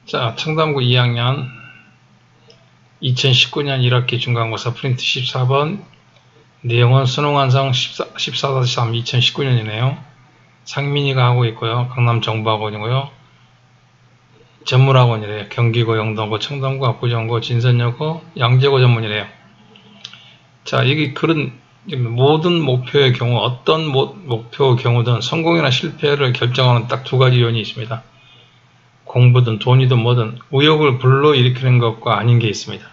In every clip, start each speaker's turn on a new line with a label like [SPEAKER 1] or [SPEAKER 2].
[SPEAKER 1] 자, 청담고 2학년 2019년 1학기 중간고사 프린트 14번 내용은 수능 완성 14-3 2019년이네요. 상민이가 하고 있고요. 강남정보학원이고요. 전문학원이래요. 경기고, 영동고, 청담고, 압구정고, 진선여고, 양재고 전문이래요. 자, 이게 그런 모든 목표의 경우, 어떤 목표의 경우든 성공이나 실패를 결정하는 딱 두 가지 요인이 있습니다. 공부든 돈이든 뭐든 의욕을 불러일으키는 것과 아닌 게 있습니다.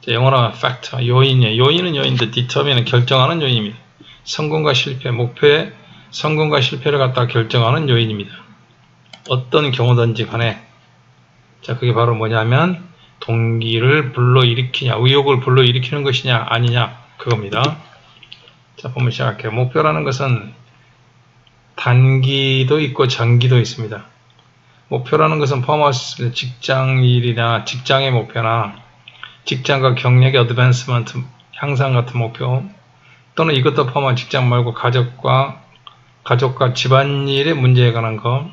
[SPEAKER 1] 자, 영어로 하면 factor, 요인이에요. 요인은 요인인데 determine은 결정하는 요인입니다. 성공과 실패, 목표의 성공과 실패를 갖다가 결정하는 요인입니다. 어떤 경우든지 간에 자, 그게 바로 뭐냐면 동기를 불러일으키냐, 의욕을 불러일으키는 것이냐 아니냐 그겁니다. 자, 보면 시작할게요. 목표라는 것은 단기도 있고 장기도 있습니다. 목표라는 것은 포함할 수 있습니다. 직장일이나 직장의 목표나 직장과 경력의 어드밴스먼트, 향상 같은 목표, 또는 이것도 포함한 직장 말고 가족과 집안일의 문제에 관한 것,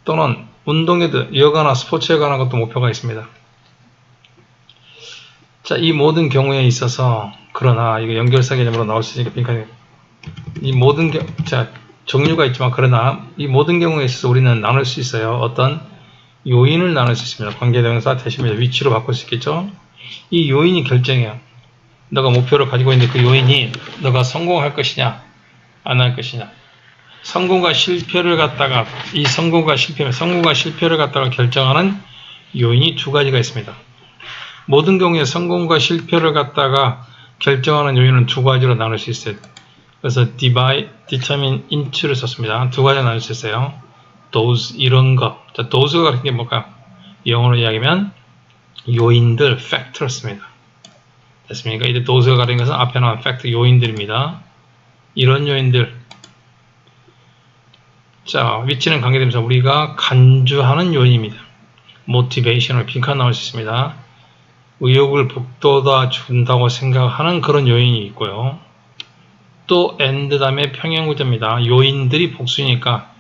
[SPEAKER 1] 또는 운동에도 여가나 스포츠에 관한 것도 목표가 있습니다. 자, 이 모든 경우에 있어서 그러나 이거 연결사 개념으로 나올 수 있으니까 빈칸에 이 모든 종류가 있지만 그러나 이 모든 경우에 있어서 우리는 나눌 수 있어요. 어떤 요인을 나눌 수 있습니다. 관계대명사 대신에 위치로 바꿀 수 있겠죠. 이 요인이 결정해요. 너가 목표를 가지고 있는데 그 요인이 너가 성공할 것이냐 안 할 것이냐, 성공과 실패를 갖다가 성공과 실패를 갖다가 결정하는 요인이 두 가지가 있습니다. 모든 경우에 성공과 실패를 갖다가 결정하는 요인은 두 가지로 나눌 수 있어요. 그래서 determine into를 썼습니다. 두 가지 나눌 수 있어요. those, 이런 것. 자, those가 가리키는 게 뭘까? 영어로 이야기하면 요인들, factor를 씁니다. 됐습니까? 이제 those가 가리키는 것은 앞에 나온 factor, 요인들입니다. 이런 요인들. 자, 위치는 관계되면서 우리가 간주하는 요인입니다. motivation을 빈칸 나올 수 있습니다. 의욕을 북돋아 준다고 생각하는 그런 요인이 있고요. 또 and 다음에 평형구조입니다. 요인들이 복수니까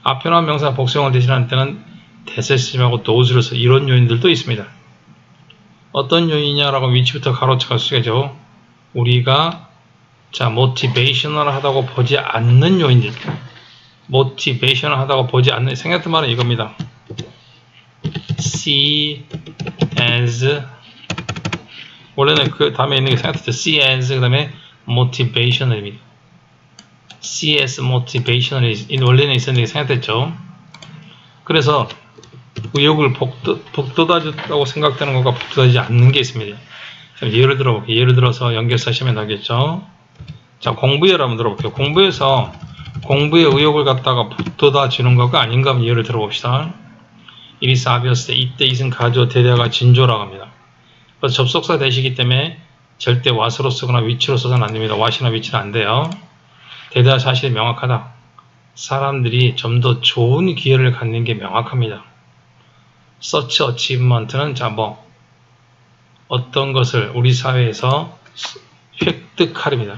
[SPEAKER 1] 앞에 나온 명사 복수형을 대신할 때는 대세 쓰지말고 those를 써. 이런 요인들도 있습니다. 어떤 요인이냐라고 위치부터 가로쳐갈 수 있죠. 우리가 motivational 하다고 보지 않는 요인들, motivational 하다고 보지 않는, 생각했던 말은 이겁니다. see as, 원래는 그 다음에 있는 게 생각했죠. see as 그 다음에 motivational입니다. CS motivational 원래는 있었는데 생각했죠. 그래서 의욕을 북돋아준다고 생각되는 것과 북돋아지지 않는 게 있습니다. 예를 들어볼게요. 예를 들어서 연결사 시험에 나겠죠. 자, 공부예를 한번 들어볼게요. 공부에서 공부의 의욕을 갖다가 북돋아주는 것과 아닌가 한번 예를 들어봅시다. It is obvious that 이때 이승 가조 대대가 진조라고 합니다. 그래서 접속사 대시기 때문에 절대 what으로 쓰거나 위치로 써서는 안 됩니다. what이나 위치는 안 돼요. 대대가 사실이 명확하다. 사람들이 좀 더 좋은 기회를 갖는 게 명확합니다. Such achievement는 어떤 것을 우리 사회에서 획득하렵니다.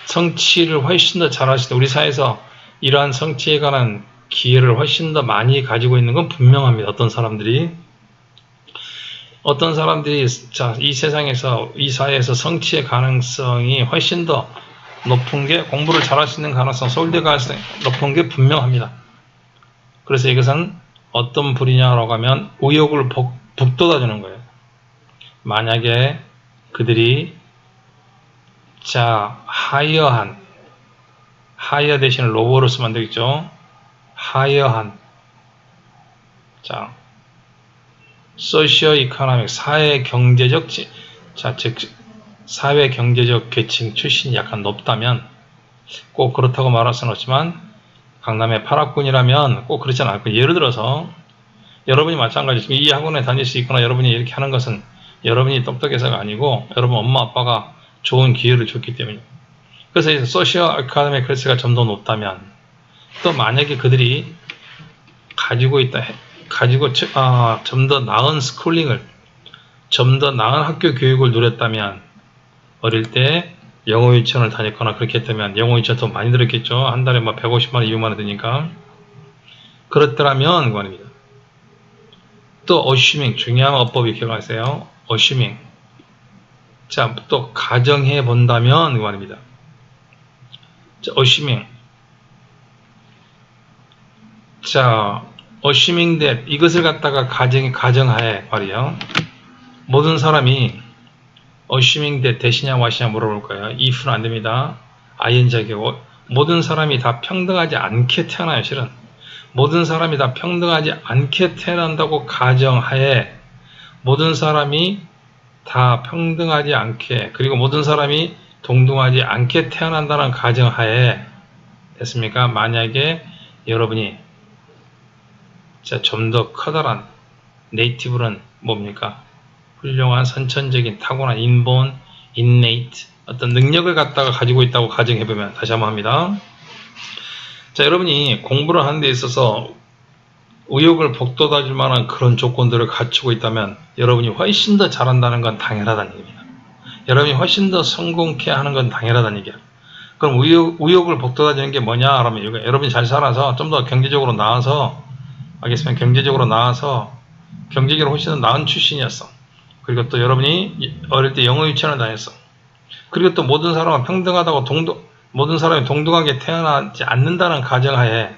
[SPEAKER 1] 성취를 훨씬 더 잘하시다. 우리 사회에서 이러한 성취에 관한 기회를 훨씬 더 많이 가지고 있는 건 분명합니다. 어떤 사람들이 이 세상에서 이 사회에서 성취의 가능성이 훨씬 더 높은 게, 공부를 잘할 수 있는 가능성, 서울대 가능성이 높은 게 분명합니다. 그래서 이것은 어떤 불이냐라고 하면 의욕을 북돋아주는 거예요. 만약에 그들이 higher 대신에 lower로 쓰면 안 되겠죠. higher한 socio-economic 사회 경제적 계층 출신이 약간 높다면, 꼭 그렇다고 말할 수는 없지만 강남의 8학군이라면 꼭 그렇지 않고, 예를 들어서 여러분이 마찬가지 이 학원에 다닐 수 있거나 여러분이 이렇게 하는 것은 여러분이 똑똑해서가 아니고 여러분 엄마 아빠가 좋은 기회를 줬기 때문에. 그래서 socio-economic 클래스가 좀 더 높다면, 또 만약에 그들이 좀 더 나은 스쿨링을, 좀 더 나은 학교 교육을 누렸다면, 어릴 때 영어 유치원을 다녔거나 그렇게 했다면, 영어 유치원 더 많이 들었겠죠. 한 달에 150만원, 200만원 드니까. 그렇더라면, 그만입니다. 또 assuming 중요한 어법이 기억하세요. assuming. 자, 또 가정해 본다면 그 말입니다. 자, assuming. 자, assuming that 이것을 갖다가 가정하에 말이에요. 모든 사람이 assuming that 대시냐 와시냐 물어볼 거예요. if는 안 됩니다. ing하고 모든 사람이 다 평등하지 않게 태어나요. 실은 모든 사람이 다 평등하지 않게 태어난다고 가정하에 모든 사람이 다 평등하지 않게 그리고 모든 사람이 동등하지 않게 태어난다는 가정하에 됐습니까? 만약에 여러분이 좀 더 커다란 네이티브는 뭡니까? 훌륭한 선천적인 타고난 인본, innate 어떤 능력을 갖다가 가지고 있다고 가정해보면 다시 한번 합니다. 자, 여러분이 공부를 하는 데 있어서 의욕을 북돋아 줄 만한 그런 조건들을 갖추고 있다면 여러분이 훨씬 더 잘한다는 건 당연하다는 얘기입니다. 여러분이 훨씬 더 성공케 하는 건 당연하다는 얘기야. 그럼 의욕을 북돋아 주는 게 뭐냐? 그러면 여러분이 잘 살아서 좀 더 경제적으로 나아서 알겠습니다. 경제적으로 나아서 경제적으로 훨씬 더 나은 출신이었어. 그리고 또 여러분이 어릴 때 영어 유치원을 다녔어. 그리고 또 모든 사람은 평등하다고 모든 사람이 동등하게 태어나지 않는다는 가정하에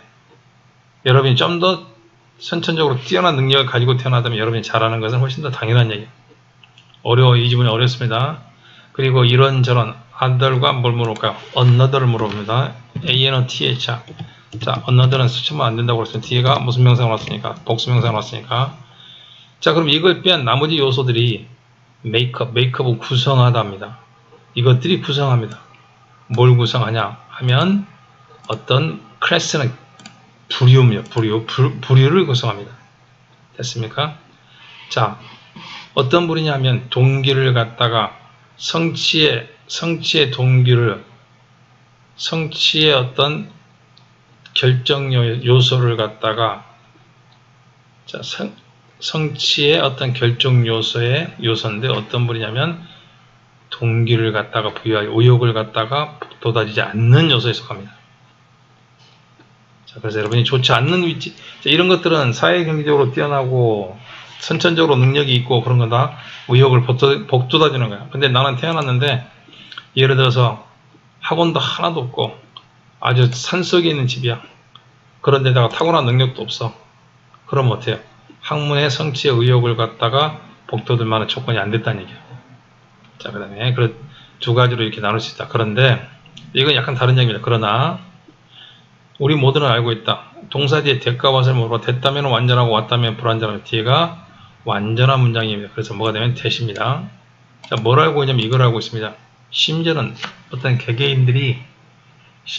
[SPEAKER 1] 여러분이 좀 더 선천적으로 뛰어난 능력을 가지고 태어나다면 여러분이 잘하는 것은 훨씬 더 당연한 얘기예요. 이 지문이 어렵습니다. 그리고 이런저런 other과 뭘 물어볼까요? another를 물어봅니다. A-N-O-T-H. 자, another는 수치면 안 된다고 그랬어요. 뒤에가 무슨 명사가 왔으니까, 복수명사가 왔으니까. 자, 그럼 이걸 빼한 나머지 요소들이 메이크업은 구성하답니다. 이것들이 구성합니다. 뭘 구성하냐 하면 어떤 클래스는 부류를 구성합니다. 됐습니까? 자, 어떤 부류냐 하면 동기를 갖다가 성취의 동기를 성취의 어떤 결정 요소를 갖다가 자, 성취의 어떤 결정 요소인데 어떤 부류냐면 동기를 갖다가 부여할 의욕을 갖다가 돋아지지 않는 요소에 속합니다. 자, 그래서 여러분이 좋지 않는 위치, 자, 이런 것들은 사회 경제적으로 뛰어나고 선천적으로 능력이 있고 그런 건 다 의욕을 북돋아주는 거야. 근데 나는 태어났는데 예를 들어서 학원도 하나도 없고 아주 산속에 있는 집이야. 그런데다가 타고난 능력도 없어. 그럼 어때요? 학문의 성취의 의욕을 갖다가 북돋을 만한 조건이 안 됐다는 얘기야. 자, 그 다음에 두 가지로 이렇게 나눌 수 있다. 그런데 이건 약간 다른 얘기입니다. 그러나 우리 모두는 알고 있다. 동사 뒤에 대가와서 물어봐. 됐다면 완전하고 왔다면 불완전하고 뒤에가 완전한 문장입니다. 그래서 뭐가 되면 대시입니다. 자, 뭘 알고 있냐면 이걸 알고 있습니다. 심지어는 어떤 개개인들이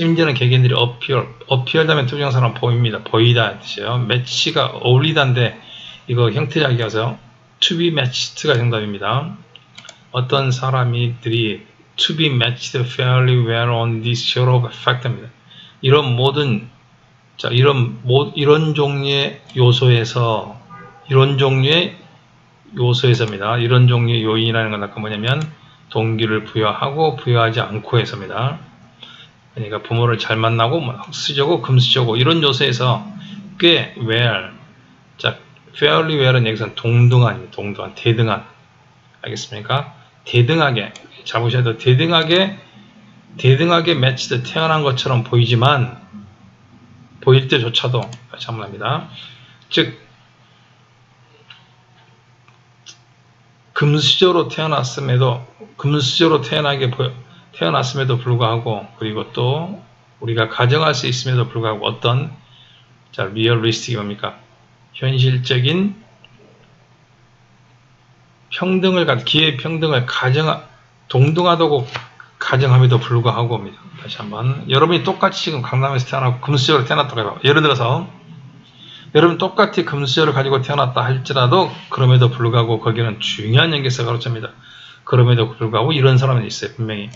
[SPEAKER 1] appear 다음에 투정사는 보입니다. 보이다 뜻이에요. match가 어울리다인데 이거 형태작이어서 to be matched가 정답입니다. 어떤 사람들이 to be matched fairly well on this sort of fact입니다. 이런 모든 이런 종류의 요소에서입니다. 이런 종류의 요인이라는 건 아까 뭐냐면 동기를 부여하고 부여하지 않고에서입니다. 그러니까 부모를 잘 만나고 흑수저고 금수저고 이런 요소에서 꽤 well, 자, fairly well은 여기서는 동등한, 대등한, 알겠습니까? 대등하게, 잘 보셔야 돼요. 대등하게 매치드 태어난 것처럼 보이지만 보일 때조차도 다시 한번 합니다. 즉 금수저로 태어났음에도 불구하고 그리고 또 우리가 가정할 수 있음에도 불구하고 어떤 리얼리스틱이 뭡니까? 현실적인 기회 평등을 동등하다고 가정함에도 불구하고 입니다. 다시 한번 여러분이 똑같이 지금 강남에서 태어나고 금수저로 태어났다고 해요. 예를 들어서 여러분 똑같이 금수저를 가지고 태어났다 할지라도 그럼에도 불구하고 거기는 중요한 연결사가 가로챕니다. 그럼에도 불구하고 이런 사람이 있어요. 분명히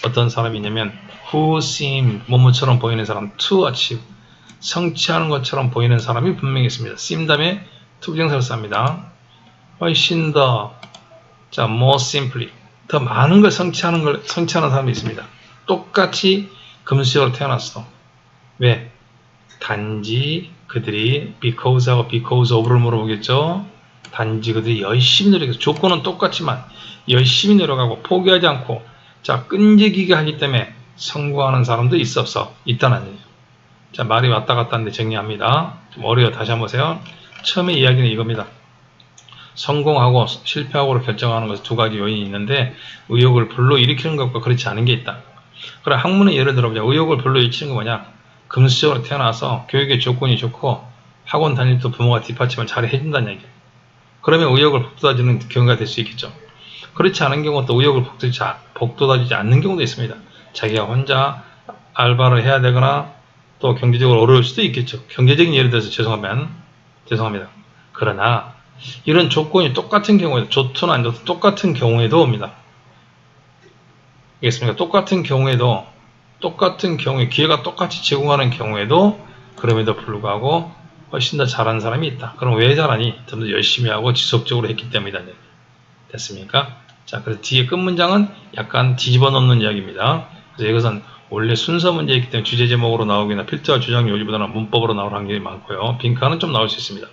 [SPEAKER 1] 어떤 사람이 있냐면 who seem 뭐뭐처럼 보이는 사람 to achieve 성취하는 것처럼 보이는 사람이 분명히 있습니다. seem 다음에 투부정사를 씁니다. 훨씬 더 more simply 더 많은 걸 성취하는 사람이 있습니다. 똑같이 금수저로 태어났어. 왜? 단지 그들이 because하고 because of를 물어보겠죠. 단지 그들이 열심히 노력해서 조건은 똑같지만 열심히 노력하고 포기하지 않고 자 끈질기게 하기 때문에 성공하는 사람도 있다는 얘기예요. 자 말이 왔다 갔다 하는데 정리합니다. 좀 어려워요. 다시 한번 보세요. 처음에 이야기는 이겁니다. 성공하고 실패하고를 결정하는 것은 두 가지 요인이 있는데 의욕을 불러일으키는 것과 그렇지 않은 게 있다. 그럼 학문의 예를 들어보자. 의욕을 불러일으키는 건 뭐냐? 금수저로 태어나서 교육의 조건이 좋고 학원 다닐 때 부모가 뒷받침을 잘 해준다는 얘기예요. 그러면 의욕을 북돋아주는 경우가 될 수 있겠죠. 그렇지 않은 경우는 또 의욕을 북돋아주지 않는 경우도 있습니다. 자기가 혼자 알바를 해야 되거나 또 경제적으로 어려울 수도 있겠죠. 경제적인 예를 들어서 죄송합니다. 그러나 이런 조건이 똑같은 경우에도 좋든 안 좋든 똑같은 경우에도 옵니다. 알겠습니까? 똑같은 경우에 기회가 똑같이 제공하는 경우에도 그럼에도 불구하고 훨씬 더 잘하는 사람이 있다. 그럼 왜 잘하니? 좀 더 열심히 하고 지속적으로 했기 때문이다. 됐습니까? 자, 그래서 뒤에 끝 문장은 약간 뒤집어 놓는 이야기입니다. 그래서 이것은 원래 순서 문제이기 때문에 주제 제목으로 나오기나 필터와 주장 요지보다는 문법으로 나올 확률이 많고요. 빈칸은 좀 나올 수 있습니다.